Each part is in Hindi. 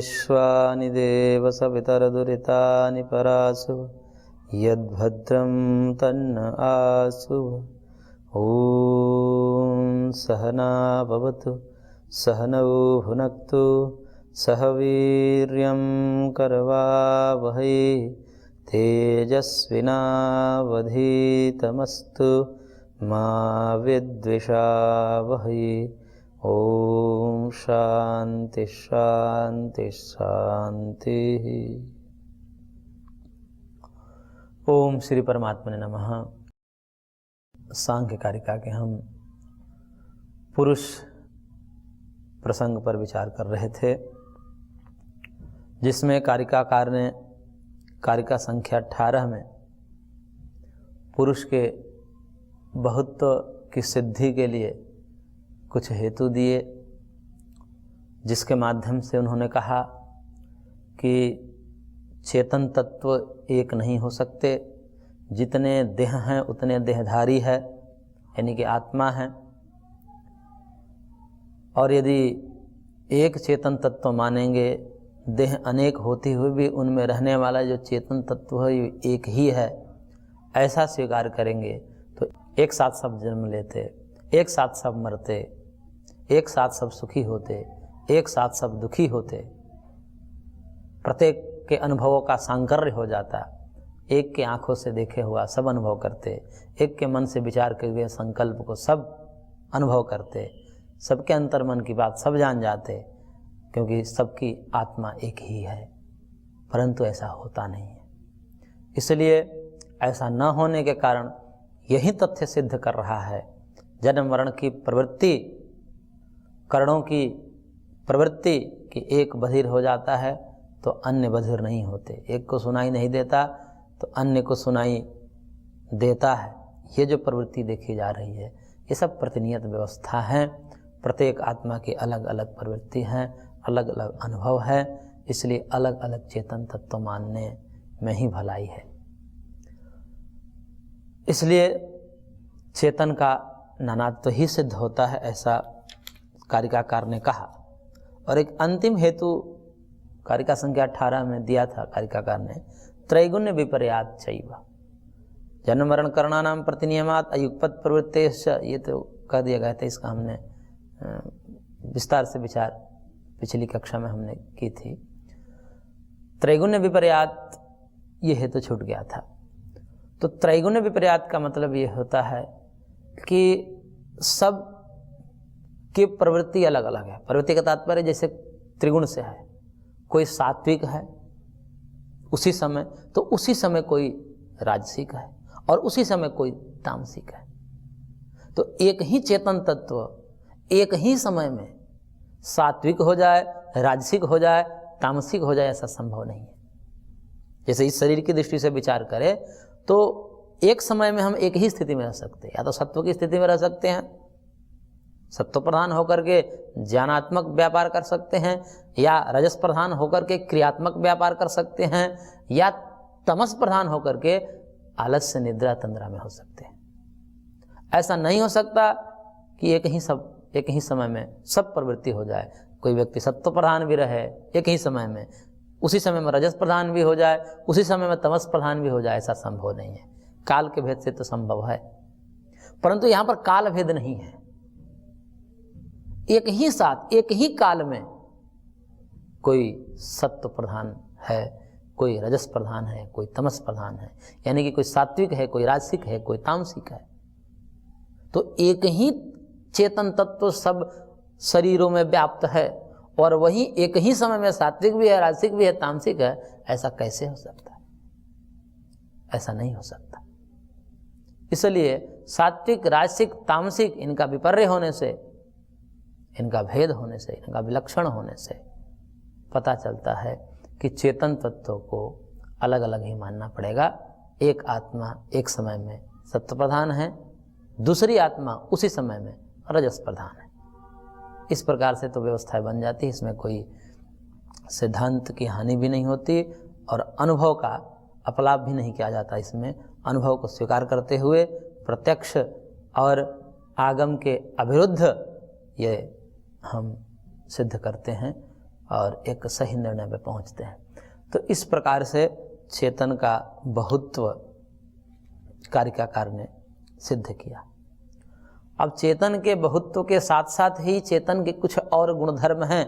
विश्वानि देव सवितरदुरितानि परासु यद्भद्रं तन्न आसु। ॐ सहना भवतु सहनौ भुनक्तु सह वीर्यं करवावहै तेजस्विनावधीतमस्तु मा विद्विषावहै। ओम शांति शांति शांति। ओम श्री परमात्मने नमः। सांख्य कारिका के हम पुरुष प्रसंग पर विचार कर रहे थे, जिसमें कारिकाकार ने कारिका संख्या 18 में पुरुष के बहुत्व की सिद्धि के लिए कुछ हेतु दिए, जिसके माध्यम से उन्होंने कहा कि चेतन तत्व एक नहीं हो सकते, जितने देह हैं उतने देहधारी है, यानी कि आत्मा है। और यदि एक चेतन तत्व मानेंगे, देह अनेक होती हुई भी उनमें रहने वाला जो चेतन तत्व है एक ही है, ऐसा स्वीकार करेंगे तो एक साथ सब जन्म लेते, एक साथ सब मरते, एक साथ सब सुखी होते, एक साथ सब दुखी होते, प्रत्येक के अनुभवों का सांकर्य हो जाता, एक के आंखों से देखे हुआ सब अनुभव करते, एक के मन से विचार किए हुए संकल्प को सब अनुभव करते, सबके अंतर मन की बात सब जान जाते, क्योंकि सबकी आत्मा एक ही है। परंतु ऐसा होता नहीं है। इसलिए ऐसा न होने के कारण यही तथ्य सिद्ध कर रहा है, जन्म मरण की प्रवृत्ति, करणों की प्रवृत्ति कि एक बधिर हो जाता है तो अन्य बधिर नहीं होते, एक को सुनाई नहीं देता तो अन्य को सुनाई देता है। ये जो प्रवृत्ति देखी जा रही है, ये सब प्रतिनियत व्यवस्था है। प्रत्येक आत्मा की अलग अलग प्रवृत्ति हैं, अलग अलग अनुभव है, इसलिए अलग अलग चेतन तत्व मानने में ही भलाई है। इसलिए चेतन का नानात्व ही सिद्ध होता है, ऐसा कारिकाकार ने कहा। और एक अंतिम हेतु कारिका संख्या 18 में दिया था कारिकाकार ने, त्रैगुण्य विपर्यात चैव जन्म मरण करणानाम प्रतिनियमात अयुगपत प्रवृत्तेश्च। ये तो कह दिया गया था, इसका हमने विस्तार से विचार पिछली कक्षा में हमने की थी। त्रैगुण्य विपर्यात ये हेतु छूट गया था। तो त्रैगुण्य विपर्यात का मतलब ये होता है कि सब की प्रवृत्ति अलग अलग है। प्रवृत्ति का तात्पर्य जैसे त्रिगुण से है, कोई सात्विक है उसी समय, तो उसी समय कोई राजसिक है और उसी समय कोई तामसिक है। तो एक ही चेतन तत्व एक ही समय में सात्विक हो जाए, राजसिक हो जाए, तामसिक हो जाए, ऐसा संभव नहीं है। जैसे इस शरीर की दृष्टि से विचार करें तो एक समय में हम एक ही स्थिति में रह सकते हैं, या तो सत्व की स्थिति में रह सकते हैं, सत्व प्रधान होकर के ज्ञानात्मक व्यापार कर सकते हैं, या रजस प्रधान होकर के क्रियात्मक व्यापार कर सकते हैं, या तमस प्रधान होकर के आलस्य निद्रा तंद्रा में हो सकते हैं। ऐसा नहीं हो सकता कि एक ही समय में सब प्रवृत्ति हो जाए। कोई व्यक्ति सत्व प्रधान भी रहे एक ही समय में, उसी समय में रजस प्रधान भी हो जाए, उसी समय में तमस प्रधान भी हो जाए, ऐसा संभव नहीं है। काल के भेद से तो संभव है, परंतु यहां पर काल भेद नहीं है। एक ही साथ एक ही काल में कोई सत्व प्रधान है, कोई रजस प्रधान है, कोई तमस प्रधान है, यानी कि कोई सात्विक है, कोई राजसिक है, कोई तामसिक है। तो एक ही चेतन तत्व सब शरीरों में व्याप्त है, और वही एक ही समय में सात्विक भी है, राजसिक भी है, तामसिक है। ऐसा कैसे हो सकता है? ऐसा नहीं हो सकता। इसलिए सात्विक, राजसिक, तामसिक, इनका विपर्य होने से, इनका भेद होने से, इनका विलक्षण होने से पता चलता है कि चेतन तत्वों को अलग अलग ही मानना पड़ेगा। एक आत्मा एक समय में सत्व प्रधान है, दूसरी आत्मा उसी समय में रजस प्रधान है। इस प्रकार से तो व्यवस्थाएं बन जाती है, इसमें कोई सिद्धांत की हानि भी नहीं होती और अनुभव का अपलाप भी नहीं किया जाता। इसमें अनुभव को स्वीकार करते हुए प्रत्यक्ष और आगम के अविरुद्ध ये हम सिद्ध करते हैं और एक सही निर्णय पे पहुंचते हैं। तो इस प्रकार से चेतन का बहुत्व कारिकाकार ने सिद्ध किया। अब चेतन के बहुत्व के साथ साथ ही चेतन के कुछ और गुणधर्म हैं,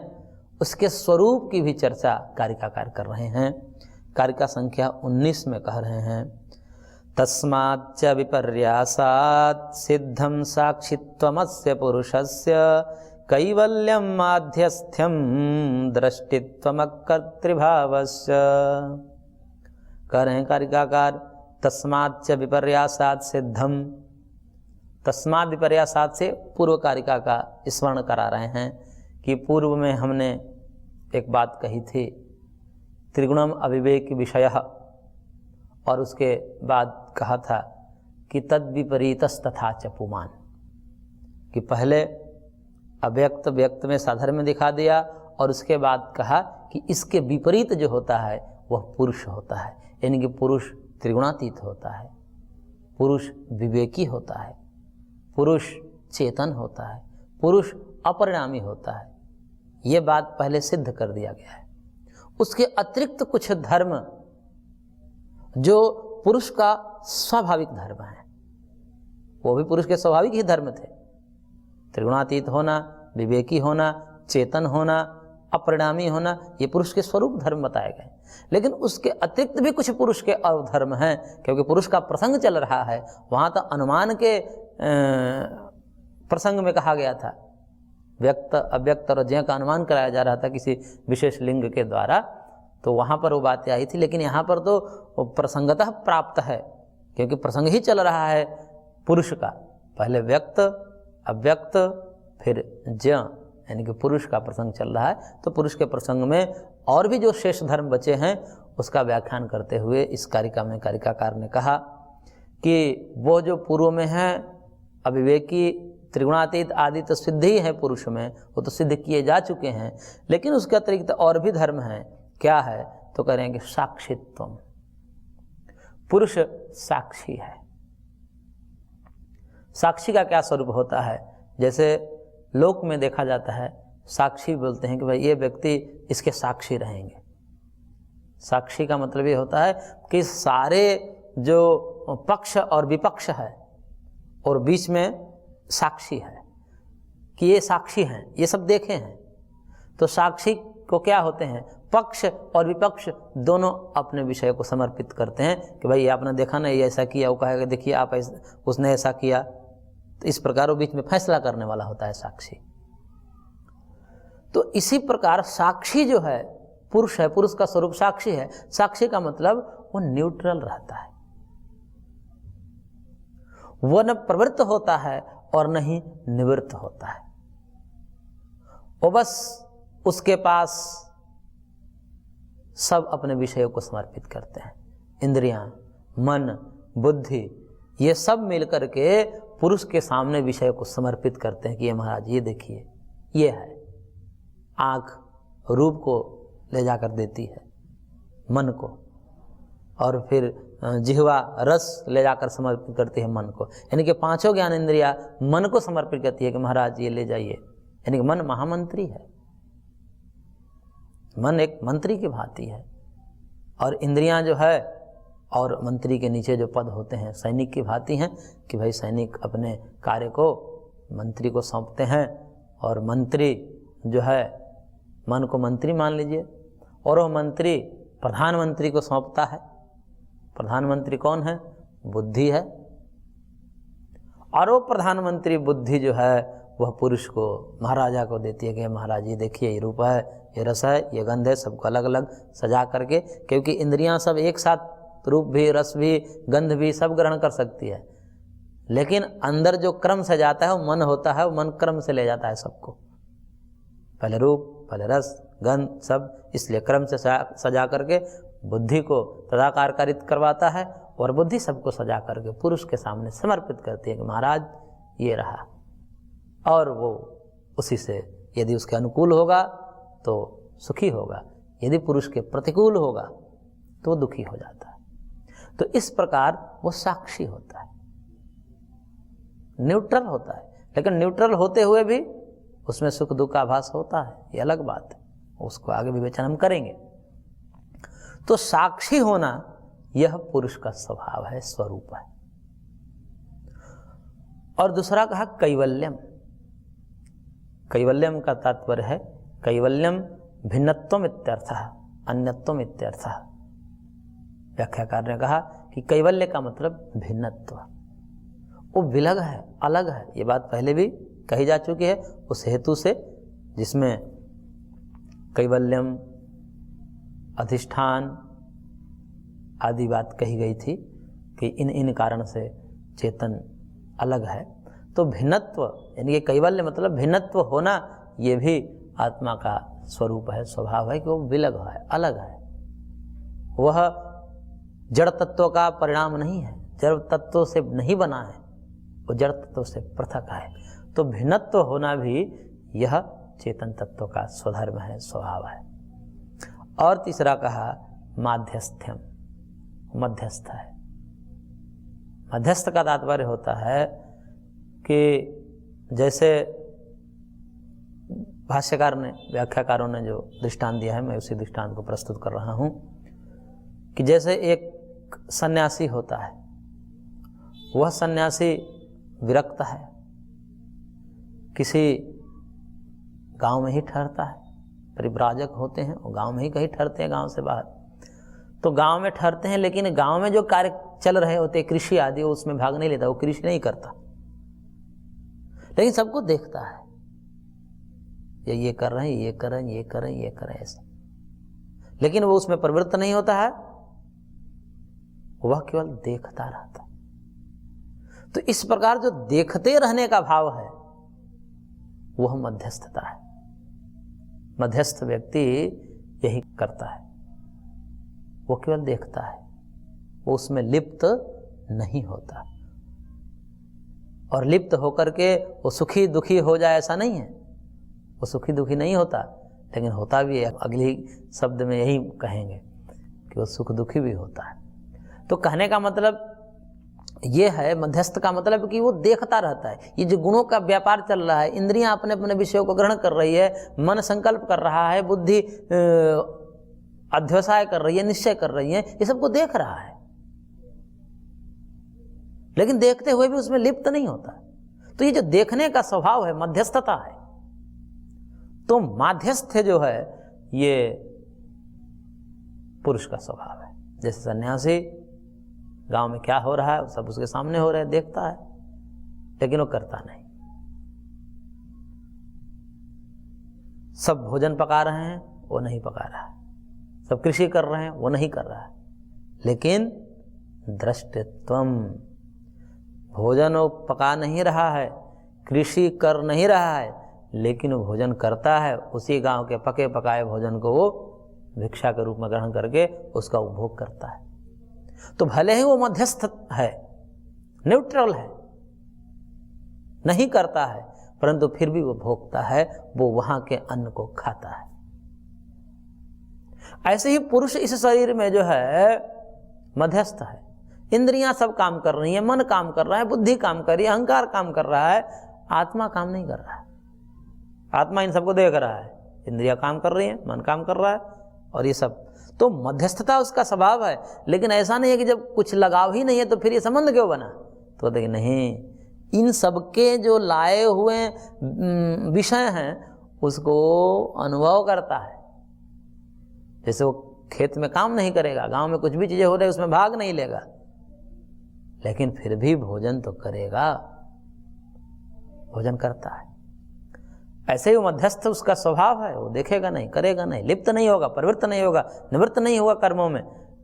उसके स्वरूप की भी चर्चा कारिकाकार कर रहे हैं। कारिका संख्या 19 में कह रहे हैं, तस्माच्च विपर्यासात् सिद्धं साक्षित्वमस्य पुरुषस्य कैवल्यं माध्यस्थ्यं दृष्टित्वमकर्तृभावस्य। कह रहे हैं कारिकाकार, तस्माच्च विपर्यासात् सिद्धम, तस्मात् विपर्यासात् से पूर्व कारिका का स्मरण करा रहे हैं कि पूर्व में हमने एक बात कही थी, त्रिगुणम अविवेक विषयः, और उसके बाद कहा था कि तद विपरीतस् तथा च पुमान, कि पहले अव्यक्त व्यक्त में साधर्म्य दिखा दिया और उसके बाद कहा कि इसके विपरीत जो होता है वह पुरुष होता है, यानी कि पुरुष त्रिगुणातीत होता है, पुरुष विवेकी होता है, पुरुष चेतन होता है, पुरुष अपरिणामी होता है। ये बात पहले सिद्ध कर दिया गया है। उसके अतिरिक्त कुछ धर्म जो पुरुष का स्वाभाविक धर्म है, वो भी पुरुष के स्वाभाविक ही धर्म थे, त्रिगुणातीत होना, विवेकी होना, चेतन होना, अपरिणामी होना, ये पुरुष के स्वरूप धर्म बताए गए। लेकिन उसके अतिरिक्त भी कुछ पुरुष के अवधर्म हैं, क्योंकि पुरुष का प्रसंग चल रहा है। वहाँ तो अनुमान के प्रसंग में कहा गया था, व्यक्त अव्यक्त और ज्ञ का अनुमान कराया जा रहा था किसी विशेष लिंग के द्वारा, तो वहाँ पर वो बातें आई थी। लेकिन यहाँ पर तो प्रसंगतः प्राप्त है, क्योंकि प्रसंग ही चल रहा है पुरुष का, पहले व्यक्त अव्यक्त फिर ज्ञ, यानी कि पुरुष का प्रसंग चल रहा है। तो पुरुष के प्रसंग में और भी जो शेष धर्म बचे हैं उसका व्याख्यान करते हुए इस कारिका में कारिकाकार ने कहा कि वो जो पूर्व में है अविवेकी त्रिगुणातीत आदि तो सिद्ध ही है पुरुष में, वो तो सिद्ध किए जा चुके हैं, लेकिन उसके अतिरिक्त और भी धर्म हैं। क्या है? तो करेंगे साक्षित्व, पुरुष साक्षी है। साक्षी का क्या स्वरूप होता है? जैसे लोक में देखा जाता है, साक्षी बोलते हैं कि भाई ये व्यक्ति इसके साक्षी रहेंगे। साक्षी का मतलब ये होता है कि सारे जो पक्ष और विपक्ष है और बीच में साक्षी है, कि ये साक्षी हैं, ये सब देखे हैं। तो साक्षी को क्या होते हैं? पक्ष और विपक्ष दोनों अपने विषय को समर्पित करते हैं कि भाई ये आपने देखा ना, ये ऐसा किया, वो कहेगा देखिए आप उसने ऐसा किया। तो इस प्रकार वो बीच में फैसला करने वाला होता है साक्षी। तो इसी प्रकार साक्षी जो है पुरुष है, पुरुष का स्वरूप साक्षी है। साक्षी का मतलब वो न्यूट्रल रहता है, वो न प्रवृत्त होता है और न ही निवृत्त होता है। वो बस उसके पास सब अपने विषयों को समर्पित करते हैं। इंद्रियां, मन, बुद्धि, ये सब मिलकर के पुरुष के सामने विषय को समर्पित करते हैं कि ये महाराज ये देखिए, ये है। आँख रूप को ले जाकर देती है मन को, और फिर जिह्वा रस ले जाकर समर्पित करती है मन को, यानी कि पांचों ज्ञान इंद्रिया मन को समर्पित करती है कि महाराज ये ले जाइए। यानी कि मन महामंत्री है, मन एक मंत्री की भांति है, और इंद्रियां जो है और मंत्री के नीचे जो पद होते हैं सैनिक की भांति हैं, कि भाई सैनिक अपने कार्य को मंत्री को सौंपते हैं, और मंत्री जो है मन को मंत्री मान लीजिए, और वो मंत्री प्रधानमंत्री को सौंपता है। प्रधानमंत्री कौन है? बुद्धि है। और वो प्रधानमंत्री बुद्धि जो है वह पुरुष को, महाराजा को देती है कि महाराज ये देखिए, ये रूप है, ये रस है, ये गंध है, सबको अलग अलग सजा करके, क्योंकि इंद्रियां सब एक साथ रूप भी, रस भी, गंध भी सब ग्रहण कर सकती है, लेकिन अंदर जो क्रम से जाता है वो मन होता है, वो मन क्रम से ले जाता है सबको, पहले रूप, पहले रस, गंध सब, इसलिए क्रम से सजा करके बुद्धि को तदाकारकारित करवाता है, और बुद्धि सबको सजा करके पुरुष के सामने समर्पित करती है कि महाराज ये रहा। और वो उसी से यदि उसके अनुकूल होगा तो सुखी होगा, यदि पुरुष के प्रतिकूल होगा तो दुखी हो जाता है। तो इस प्रकार वो साक्षी होता है, न्यूट्रल होता है, लेकिन न्यूट्रल होते हुए भी उसमें सुख दुख का आभास होता है, ये अलग बात है। उसको आगे विवेचन हम करेंगे। तो साक्षी होना यह पुरुष का स्वभाव है, स्वरूप है। और दूसरा कहा कैवल्यम। कैवल्यम का तात्पर्य है कैवल्यम भिन्नत्वम इत्यर्थः, अन्यत्वम इत्यर्थः। व्याख्याकार ने कहा कि कैवल्य का मतलब भिन्नत्व, वो विलग है, अलग है। ये बात पहले भी कही जा चुकी है उस हेतु से जिसमें कैवल्यम, अधिष्ठान आदि बात कही गई थी कि इन कारण से चेतन अलग है। तो भिन्नत्व यानी कि कैवल्य मतलब भिन्नत्व होना, ये भी आत्मा का स्वरूप है, स्वभाव है कि वो विलग है, अलग है। वह जड़ तत्व का परिणाम नहीं है, जड़ तत्व से नहीं बना है, वो जड़ तत्व से पृथक है। तो भिन्नत्व होना भी यह चेतन तत्व का स्वधर्म है, स्वभाव है। और तीसरा कहा माध्यस्थ्यम, मध्यस्थ है। मध्यस्थ का तात्पर्य होता है कि जैसे भाष्यकार ने, व्याख्याकारों ने जो दृष्टांत दिया है, मैं उसी दृष्टांत को प्रस्तुत कर रहा हूं कि जैसे एक सन्यासी होता है, वह सन्यासी विरक्त है, किसी गांव में ही ठहरता है। परिव्राजक होते हैं वो गांव में ही कहीं ठहरते हैं, गांव से बाहर। तो गांव में ठहरते हैं, लेकिन गांव में जो कार्य चल रहे होते हैं कृषि आदि, वो उसमें भाग नहीं लेता, वो कृषि नहीं करता, लेकिन सबको देखता है, ये कर रहे हैं, ये कर रहे हैं, ये कर रहे हैं, ये कर रहे हैं, ऐसा। लेकिन वो उसमें प्रवृत्त नहीं होता है, वह केवल देखता रहता। तो इस प्रकार जो देखते रहने का भाव है वह मध्यस्थता है। मध्यस्थ व्यक्ति यही करता है, वो केवल देखता है, वो उसमें लिप्त नहीं होता। और लिप्त होकर के वो सुखी दुखी हो जाए ऐसा नहीं है, वो सुखी दुखी नहीं होता, लेकिन होता भी है। अगली शब्द में यही कहेंगे कि वो सुख दुखी भी होता है। तो कहने का मतलब ये है, मध्यस्थ का मतलब कि वो देखता रहता है। ये जो गुणों का व्यापार चल रहा है, इंद्रियां अपने अपने विषयों को ग्रहण कर रही है, मन संकल्प कर रहा है, बुद्धि अध्यवसाय कर रही है, निश्चय कर रही है, ये सबको देख रहा है, लेकिन देखते हुए भी उसमें लिप्त नहीं होता। तो ये जो देखने का स्वभाव है, मध्यस्थता है। तो माध्यस्थ जो है ये पुरुष का स्वभाव है। जैसे सन्यासी गांव में क्या हो रहा है सब उसके सामने हो रहा है, देखता है, लेकिन वो करता नहीं। सब भोजन पका रहे हैं, वो नहीं पका रहा है। सब कृषि कर रहे हैं, वो नहीं कर रहा है। लेकिन दृष्टित्वम, भोजन वो पका नहीं रहा है, कृषि कर नहीं रहा है, लेकिन वो भोजन करता है। उसी गांव के पके पकाए भोजन को वो भिक्षा के रूप में ग्रहण करके उसका उपभोग करता है। तो भले ही वो मध्यस्थ है, न्यूट्रल है, नहीं करता है, परंतु फिर भी वो भोगता है, वो वहां के अन्न को खाता है। ऐसे ही पुरुष इस शरीर में जो है मध्यस्थ है। इंद्रियां सब काम कर रही हैं, मन काम कर रहा है, बुद्धि काम कर रही है, अहंकार काम कर रहा है, आत्मा काम नहीं कर रहा है। आत्मा इन सबको देख रहा है, इंद्रियां काम कर रही हैं, मन काम कर रहा है, और ये सब। तो मध्यस्थता उसका स्वभाव है। लेकिन ऐसा नहीं है कि जब कुछ लगाव ही नहीं है तो फिर ये संबंध क्यों बना। तो देखिए नहीं, इन सबके जो लाए हुए विषय हैं उसको अनुभव करता है। जैसे वो खेत में काम नहीं करेगा, गांव में कुछ भी चीजें हो रही उसमें भाग नहीं लेगा, लेकिन फिर भी भोजन तो करेगा, भोजन करता है। ऐसे ही वो मध्यस्थ उसका स्वभाव है, वो देखेगा नहीं, करेगा नहीं, लिप्त नहीं होगा, प्रवृत्त नहीं होगा, निवृत्त नहीं होगा कर्मों में,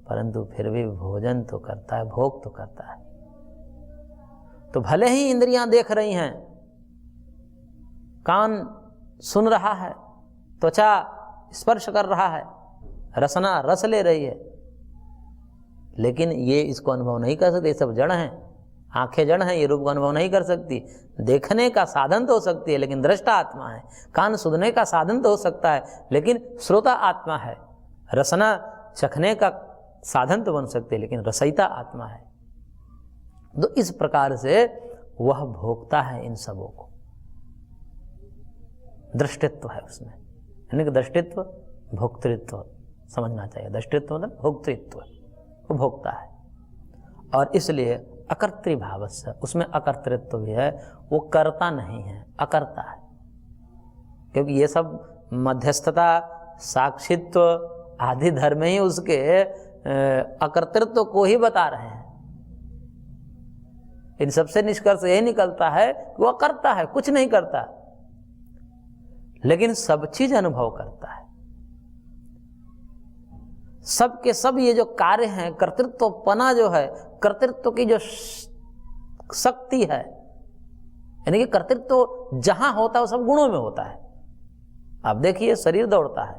परंतु फिर भी भोजन तो करता है, भोग तो करता है। तो भले ही इंद्रियां देख रही हैं, कान सुन रहा है, त्वचा स्पर्श कर रहा है, रसना रस ले रही है, लेकिन ये इसको अनुभव नहीं कर सकते। ये सब जड़ हैं, आंखें जड़ हैं, ये रूप का अनुभव नहीं कर सकती। देखने का साधन तो हो सकती है, लेकिन दृष्टा आत्मा है। कान सुनने का साधन तो हो सकता है, लेकिन श्रोता आत्मा है। रसना चखने का साधन तो बन सकते हैं, लेकिन रसयिता आत्मा है। तो इस प्रकार से वह भोगता है इन सबों को, दृष्टित्व है उसमें, यानी कि दृष्टित्व भोक्तृत्व समझना चाहिए। दृष्टित्व मतलब भोक्तृत्व, वो भोगता है। और इसलिए अकर्तृभाव से, उसमें अकर्तृत्व भी है, वो करता नहीं है, अकर्ता है। क्योंकि ये सब मध्यस्थता, साक्षित्व आदि धर्म ही उसके अकर्तृत्व को ही बता रहे हैं। इन सबसे निष्कर्ष यही निकलता है कि वो करता है, कुछ नहीं करता, लेकिन सब चीज अनुभव करता है। सब के सब ये जो कार्य हैं, कर्तृत्वपना जो है, कर्तृत्व की जो शक्ति है, यानी कि कर्तृत्व जहां होता है वो सब गुणों में होता है। आप देखिए, शरीर दौड़ता है,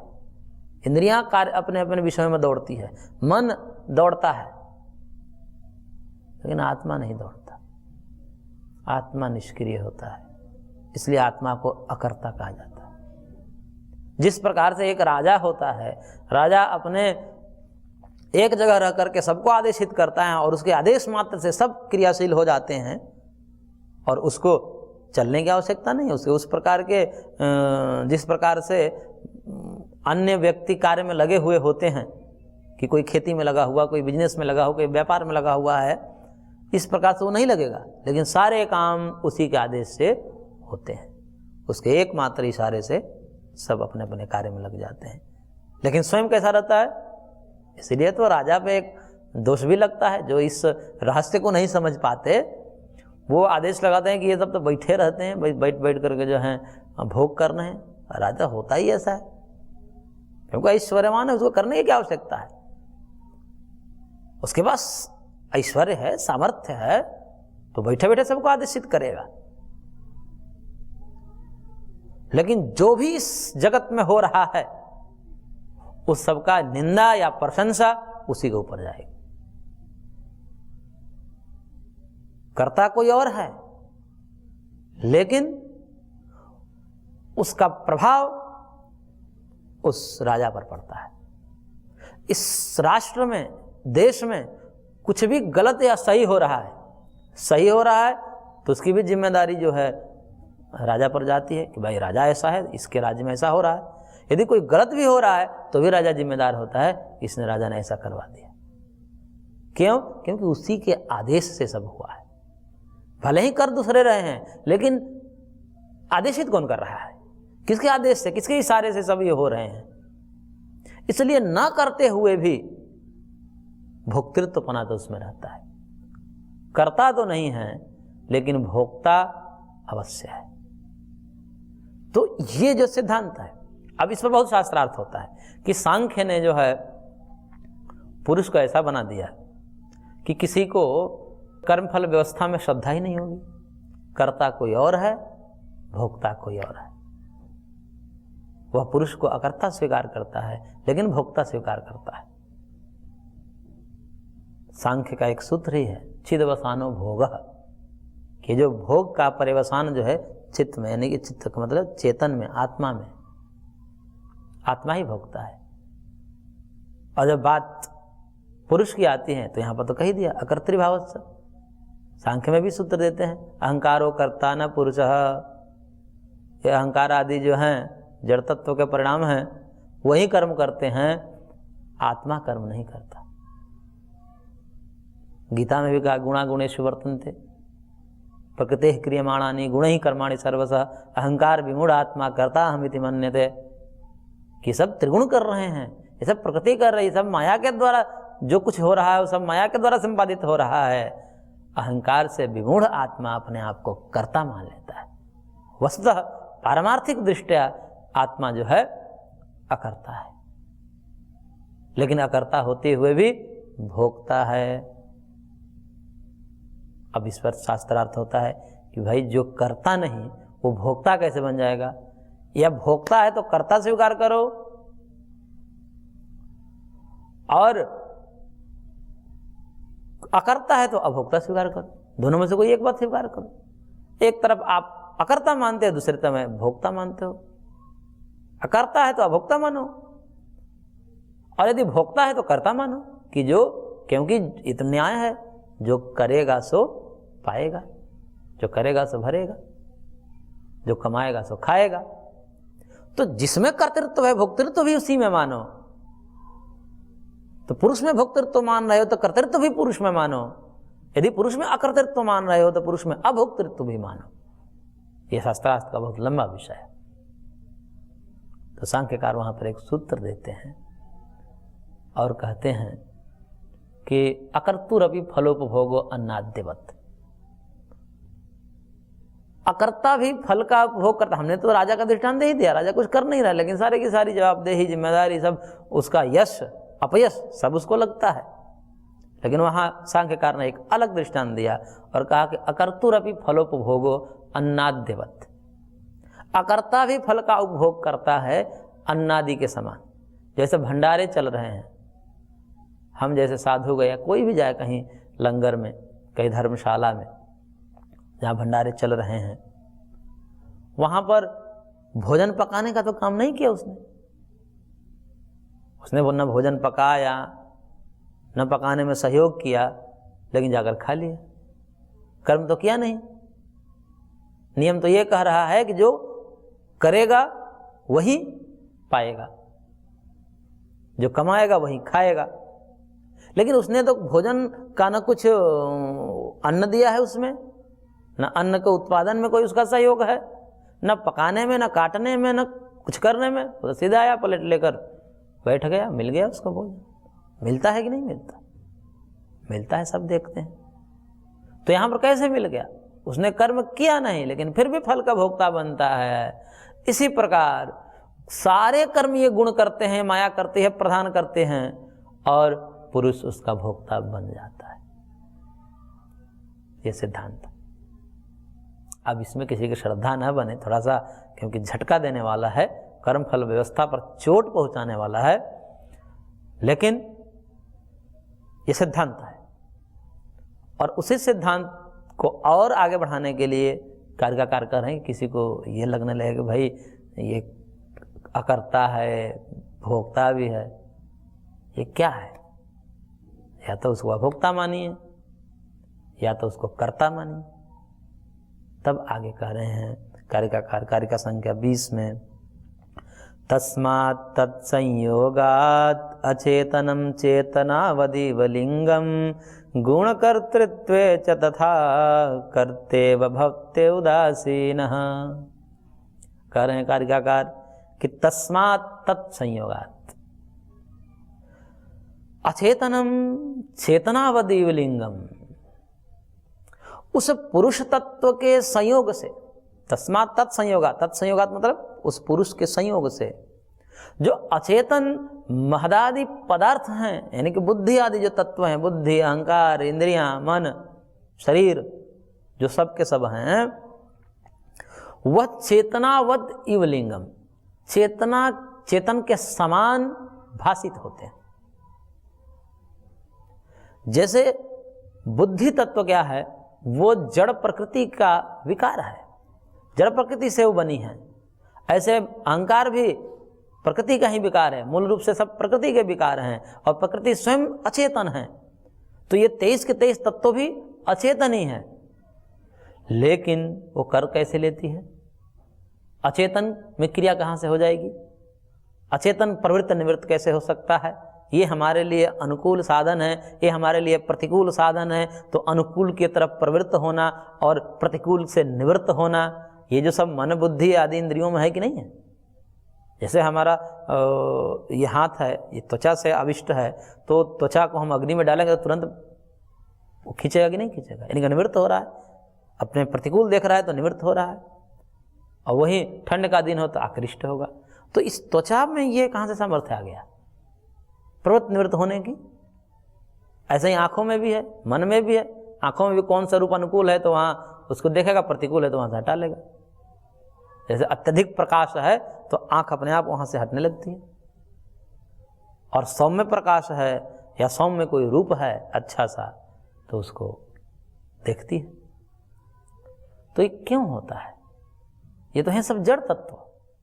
इंद्रियां कार्य अपने अपने विषयों में दौड़ती है, मन दौड़ता है, लेकिन आत्मा नहीं दौड़ता। आत्मा निष्क्रिय होता है, इसलिए आत्मा को अकर्ता कहा जाता है। जिस प्रकार से एक राजा होता है, राजा अपने एक जगह रह करके सबको आदेशित करता है और उसके आदेश मात्र से सब क्रियाशील हो जाते हैं और उसको चलने की आवश्यकता नहीं है। उसके उस प्रकार के जिस प्रकार से अन्य व्यक्ति कार्य में लगे हुए होते हैं कि कोई खेती में लगा हुआ, कोई बिजनेस में लगा हुआ, कोई व्यापार में लगा हुआ है, इस प्रकार से वो नहीं लगेगा, लेकिन सारे काम उसी के आदेश से होते हैं। उसके एकमात्र इशारे से सब अपने अपने कार्य में लग जाते हैं। लेकिन स्वयं कैसा रहता है? इसलिए तो राजा पे एक दोष भी लगता है, जो इस रहस्य को नहीं समझ पाते, वो आदेश लगाते हैं कि ये सब तो बैठे रहते हैं, बैठ बैठ करके जो है भोग कर रहे हैं। राजा होता ही ऐसा है, क्योंकि ऐश्वर्यवान है, उसको करने की क्या आवश्यकता है? उसके पास ऐश्वर्य है, सामर्थ्य है, तो बैठे बैठे सबको आदेशित करेगा। लेकिन जो भी इस जगत में हो रहा है, उस सबका निंदा या प्रशंसा उसी के ऊपर जाएगी। कर्ता कोई और है, लेकिन उसका प्रभाव उस राजा पर पड़ता है। इस राष्ट्र में, देश में कुछ भी गलत या सही हो रहा है, सही हो रहा है तो उसकी भी जिम्मेदारी जो है राजा पर जाती है कि भाई राजा ऐसा है, इसके राज्य में ऐसा हो रहा है। यदि कोई गलत भी हो रहा है तो भी राजा जिम्मेदार होता है, इसने राजा ने ऐसा करवा दिया। क्यों? क्योंकि उसी के आदेश से सब हुआ है। भले ही कर दूसरे रहे हैं, लेकिन आदेशित कौन कर रहा है? किसके आदेश से, किसके इशारे से सब ये हो रहे हैं? इसलिए ना करते हुए भी भोक्तृत्वपना तो उसमें रहता है। करता तो नहीं है, लेकिन भोक्ता अवश्य है। तो ये जो सिद्धांत है, अब इस पर बहुत शास्त्रार्थ होता है कि सांख्य ने जो है पुरुष को ऐसा बना दिया कि किसी को कर्मफल व्यवस्था में श्रद्धा ही नहीं होगी। कर्ता कोई और है, भोक्ता कोई और है। वह पुरुष को अकर्ता स्वीकार करता है, लेकिन भोक्ता स्वीकार करता है। सांख्य का एक सूत्र ही है, चिदवसानो भोगः, कि जो भोग का परिवसान जो है चित्त में, यानी कि चित्त का मतलब चेतन में, आत्मा में, आत्मा ही भोगता है। और जब बात पुरुष की आती है तो यहां पर तो कही दिया अकर्तृभावस्य। सांख्य में भी सूत्र देते हैं, अहंकारो कर्ता न पुरुषः। ये अहंकार आदि जो हैं जड़ तत्व के परिणाम हैं, वही कर्म करते हैं, आत्मा कर्म नहीं करता। गीता में भी कहा गुणा गुणेषु वर्तन्ते प्रकृतेः क्रियमाणानि गुणैः कर्माणि सर्वशः अहंकार विमूढ़ आत्मा कर्ता अहमिति मन्यते। कि सब त्रिगुण कर रहे हैं, ये सब प्रकृति कर रही है, सब माया के द्वारा जो कुछ हो रहा है वो सब माया के द्वारा संपादित हो रहा है। अहंकार से विमूढ़ आत्मा अपने आप को कर्ता मान लेता है। वस्तुतः पारमार्थिक दृष्टया आत्मा जो है अकर्ता है, लेकिन अकर्ता होते हुए भी भोगता है। अब इस पर शास्त्रार्थ होता है कि भाई जो करता नहीं वो भोक्ता कैसे बन जाएगा? या भोक्ता है तो कर्ता स्वीकार करो, और अकर्ता है तो अभोक्ता स्वीकार करो। दोनों में से कोई एक बात स्वीकार करो। एक तरफ आप अकर्ता मानते हो, दूसरी तरफ भोक्ता मानते हो। अकर्ता है तो अभोक्ता मानो, और यदि भोक्ता है तो कर्ता मानो, कि जो, क्योंकि इतना न्याय है, जो करेगा सो पाएगा, जो करेगा सो भरेगा, जो कमाएगा सो खाएगा। तो तो जिसमें कर्तृत्व है भोक्तृत्व भी उसी में मानो। तो पुरुष में भोक्तृत्व मान रहे हो तो कर्तृत्व भी पुरुष में मानो, यदि पुरुष में अकर्तृत्व मान रहे हो तो पुरुष में अभोक्तृत्व भी मानो। यह शास्त्रार्थ का बहुत लंबा विषय है। तो सांख्यकार वहां पर एक सूत्र देते हैं और कहते हैं कि अकर्तुरपि फलोपभोगो अन्नाद्यवत्, अकर्ता भी फल का उपभोग करता। हमने तो राजा का दृष्टांत दे ही दिया, राजा कुछ कर नहीं रहा लेकिन सारे की सारी जवाबदेही जिम्मेदारी सब उसका, यश अपयश सब उसको लगता है। लेकिन वहां सांख्यकार ने एक अलग दृष्टांत दिया और कहा कि अकर्तुरपि फलोपभोगो अन्नाद्यवत्, अकर्ता भी फल का उपभोग करता है अन्नादि के समान। जैसे भंडारे चल रहे हैं, हम जैसे साधु गया, कोई भी जाए कहीं लंगर में, कहीं धर्मशाला में जहाँ भंडारे चल रहे हैं, वहाँ पर भोजन पकाने का तो काम नहीं किया उसने वो न भोजन पकाया न पकाने में सहयोग किया, लेकिन जाकर खा लिया। कर्म तो किया नहीं। नियम तो ये कह रहा है कि जो करेगा वही पाएगा, जो कमाएगा वही खाएगा। लेकिन उसने तो भोजन का न कुछ अन्न दिया है उसमें, न अन्न के उत्पादन में कोई उसका सहयोग है, न पकाने में, न काटने में, न कुछ करने में। तो सीधा आया प्लेट लेकर बैठ गया, मिल गया उसको भोजन। मिलता है कि नहीं मिलता? मिलता है, सब देखते हैं। तो यहां पर कैसे मिल गया? उसने कर्म किया नहीं लेकिन फिर भी फल का भोक्ता बनता है। इसी प्रकार सारे कर्म ये गुण करते हैं, माया करती है, प्रधान करते हैं, और पुरुष उसका भोक्ता बन जाता है। ये सिद्धांत। अब इसमें किसी की श्रद्धा न बने थोड़ा सा, क्योंकि झटका देने वाला है, कर्म फल व्यवस्था पर चोट पहुंचाने वाला है, लेकिन ये सिद्धांत है। और उसी सिद्धांत को और आगे बढ़ाने के लिए कार्यकार कर रहे हैं। किसी को ये लगने लगे कि भाई ये अकर्ता है, भोक्ता भी है, ये क्या है? या तो उसको अभोक्ता मानिए या तो उसको कर्ता मानिए। तब आगे कह रहे हैं कारिका संख्या 20 में, तस्मात् तत्संयोगात् अचेतनम चेतनावदिव लिंगम गुणकर्तृत्वे च तथा कर्तेव भवते उदासीनः। कह रहे हैं कारिकाकार कि तस्मात् तत्संयोगात् अचेतनम चेतनावदिव लिंगम, उस पुरुष तत्व के संयोग से, तस्मात् तत्संयोगात्, तत्संयोगात् मतलब उस पुरुष के संयोग से जो अचेतन महदादि पदार्थ हैं, यानी कि बुद्धि आदि जो तत्व हैं, बुद्धि, अहंकार, इंद्रियां, मन, शरीर, जो सब के सब हैं, वह चेतनावद इव लिंगम, चेतन के समान भासित होते हैं। जैसे बुद्धि तत्व क्या है? वो जड़ प्रकृति का विकार है, जड़ प्रकृति से वो बनी है। ऐसे अहंकार भी प्रकृति का ही विकार है, मूल रूप से सब प्रकृति के विकार हैं, और प्रकृति स्वयं अचेतन है। तो ये 23 के 23 तत्व भी अचेतन ही है। लेकिन वो कर कैसे लेती है? अचेतन में क्रिया कहाँ से हो जाएगी? अचेतन प्रवृत्त निवृत्त कैसे हो सकता है? ये हमारे लिए अनुकूल साधन है, ये हमारे लिए प्रतिकूल साधन है। तो अनुकूल की तरफ प्रवृत्त होना और प्रतिकूल से निवृत्त होना, ये जो सब मन बुद्धि आदि इंद्रियों में है कि नहीं है? जैसे हमारा ये हाथ है, ये त्वचा से आविष्ट है, तो त्वचा को हम अग्नि में डालेंगे तो तुरंत वो खींचेगा कि नहीं खींचेगा? यानी कि निवृत्त हो रहा है, अपने प्रतिकूल देख रहा है तो निवृत्त हो रहा है। और वही ठंड का दिन हो तो आकृष्ट होगा। तो इस त्वचा में ये कहाँ से सामर्थ्य आ गया प्रवृत्त निवृत्त होने की? ऐसे ही आंखों में भी है, मन में भी है। आंखों में भी कौन सा रूप अनुकूल है तो वहाँ उसको देखेगा, प्रतिकूल है तो वहाँ से हटा लेगा। जैसे अत्यधिक प्रकाश है तो आंख अपने आप वहाँ से हटने लगती है, और सौम्य प्रकाश है या सौम्य कोई रूप है अच्छा सा तो उसको देखती है। तो ये क्यों होता है? ये तो है सब जड़ तत्व,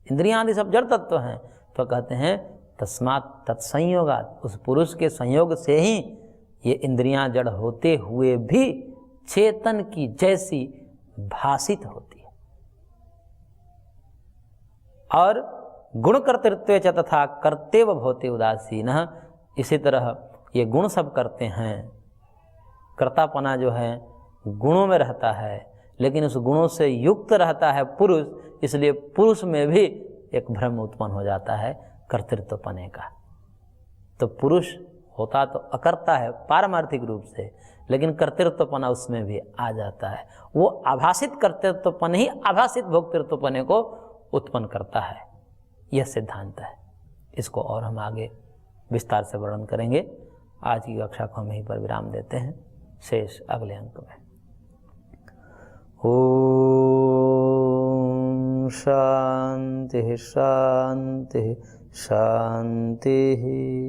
इंद्रियां आदि सब जड़ तत्व हैं। तो कहते हैं तस्मात् तत्संयोगात्, उस पुरुष के संयोग से ही ये इंद्रियां जड़ होते हुए भी चेतन की जैसी भासित होती है। और गुण कर्तृत्व च तथा कर्तव्य भवते उदासीनः, इसी तरह ये गुण सब करते हैं, कर्तापना जो है गुणों में रहता है, लेकिन उस गुणों से युक्त रहता है पुरुष, इसलिए पुरुष में भी एक भ्रम उत्पन्न हो जाता है कर्तृत्वपने का। तो पुरुष होता तो अकर्ता है पारमार्थिक रूप से, लेकिन कर्तृत्वपना उसमें भी आ जाता है। वो आभासित कर्तृत्वपन ही आभासित भोक्तृत्वपने को उत्पन्न करता है, यह सिद्धांत है। इसको और हम आगे विस्तार से वर्णन करेंगे। आज की कक्षा को हम यहीं पर विराम देते हैं, शेष अगले अंक में। ओम शांति शांति शांति।